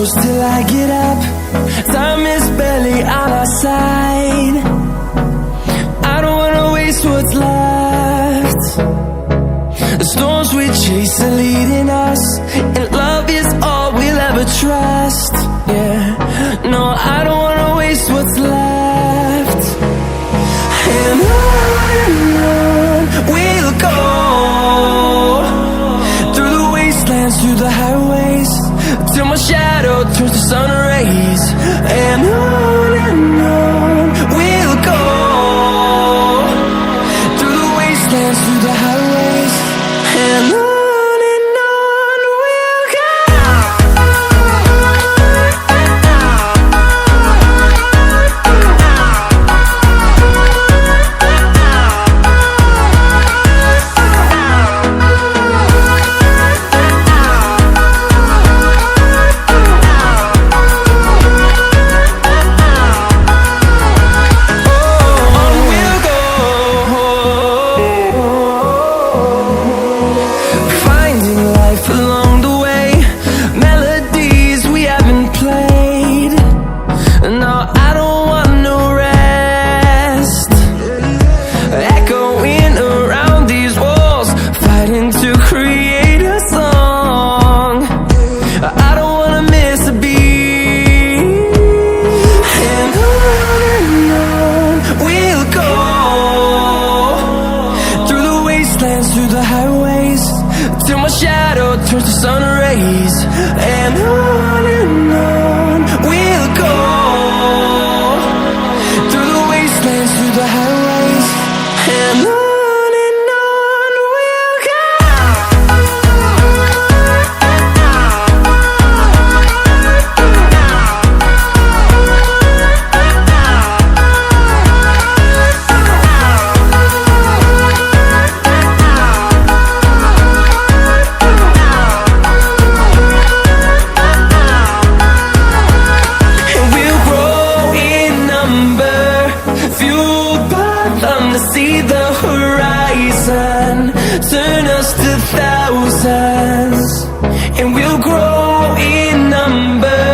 close till I get up. Time is barely on our side. I don't wanna waste what's left. The storms we chase are leading us, and love is all we'll ever trust. Yeah, no, I don't wanna waste what's left. And on we'll go, through the wastelands, through the highways, till my shadow turns to sun rays. And on we'll go, through the wastelands, through the highways, and on we'll go. Along the way, melodies we haven't played. No, I don't want no rest. Echoing around these walls, fighting to create a song. I don't wanna miss a beat. And on we'll go, through the wastelands, through the highways, till my shadow turns to sun rays. And on we'll go, through the wastelands, through the highways, and on we'll go. See the horizon, turn us to thousands, and we'll grow in number,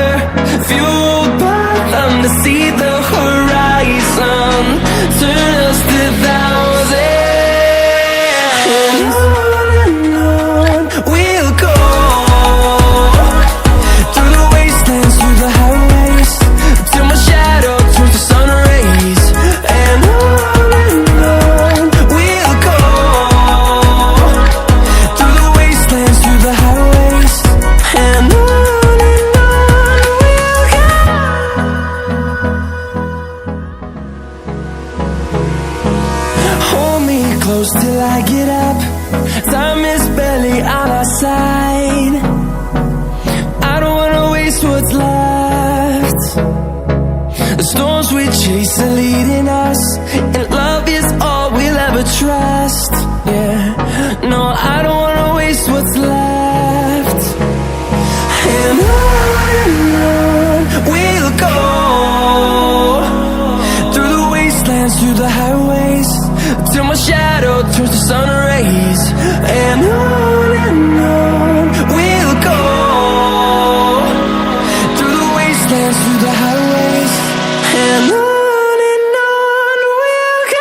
fueled by them. To see the horizon, turn us to thousands, and on we'll go, through the wastelands, through the highways, till my shadow turns to sun rays. And close till I get up. Time is barely on our side. I don't wanna waste what's left. The storms we chase are leading us, and love is all we'll ever trust. Yeah, no, I don't wanna waste what's left. And on we'll go, through the wastelands, through the highways, till my shadow turns to sun rays. And on we'll go, through the wastelands, through the highways, and on we'll go.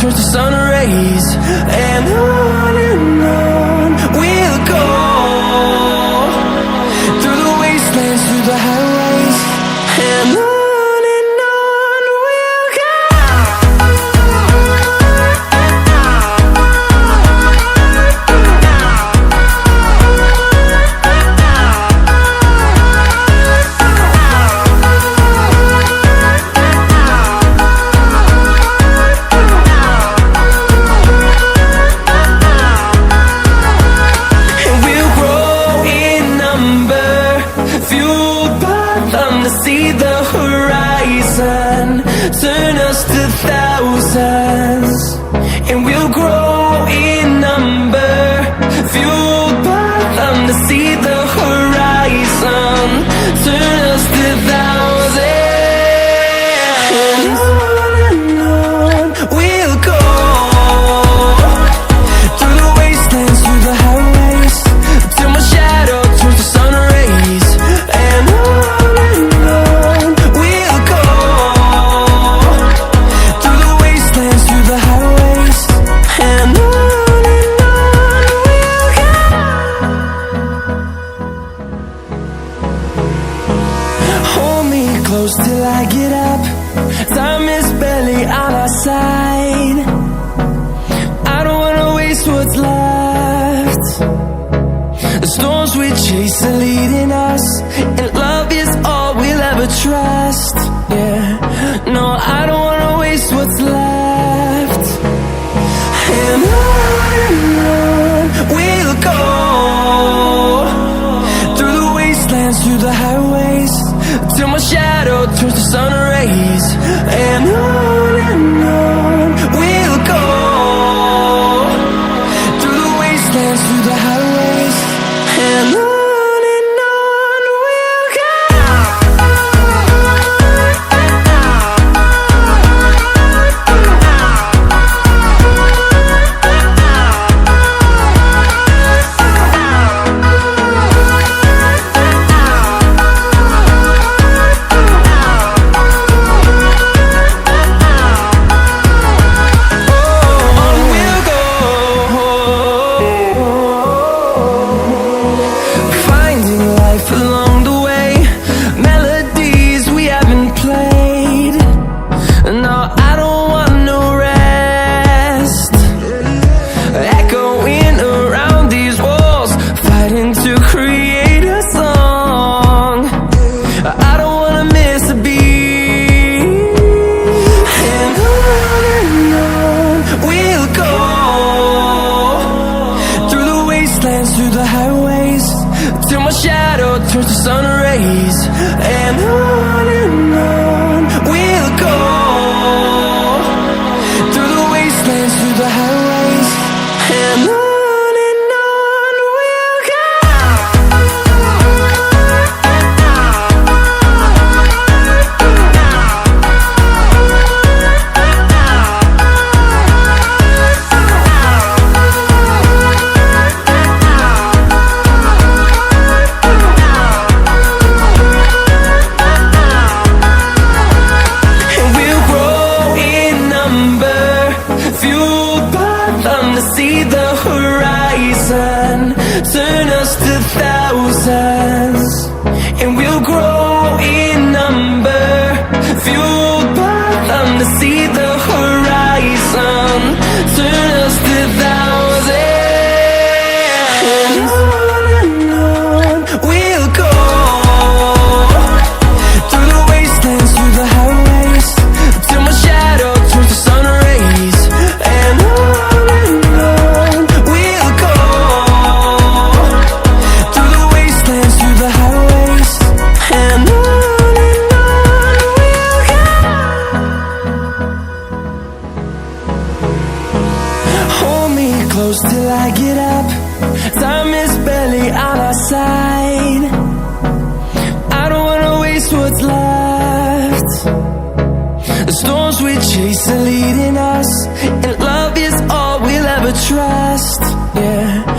turns to sun rays, and on we'll go, through the wastelands, through the highways, and on. to thousands, and we'll grow in number, fueled by them to see the horizon, turn us to thousands. And on we'll go, through the wastelands, through the highways, till my shadow turns to sun rays. And on we'll go, through the wastelands, through the highways. And on we'll go. Hold me close till I get up, time is barely on our side. I don't wanna waste what's left. The storms we chase are leading us, and love is all we'll ever trust. Yeah, no, I don't wanna waste what's left. And on we'll go, through the wastelands, through the highways, till my shadow turns to sun rays. And on we'll go, through the wastelands, through the highways. And on we'll go. Through the highways, till my shadow turns to sun rays. And on we'll go, through the wastelands, through the highways. And on we'll go. See the horizon, turn us to thousands, and we'll grow in number, fueled by them to see the horizon, turn us to thousands. And on we'll go, through the wastelands, through the highways, till my shadow turns to sun rays. And close till I get up, time is barely on our side. I don't wanna waste what's left. The storms we chase are leading us, and love is all we'll ever trust. Yeah.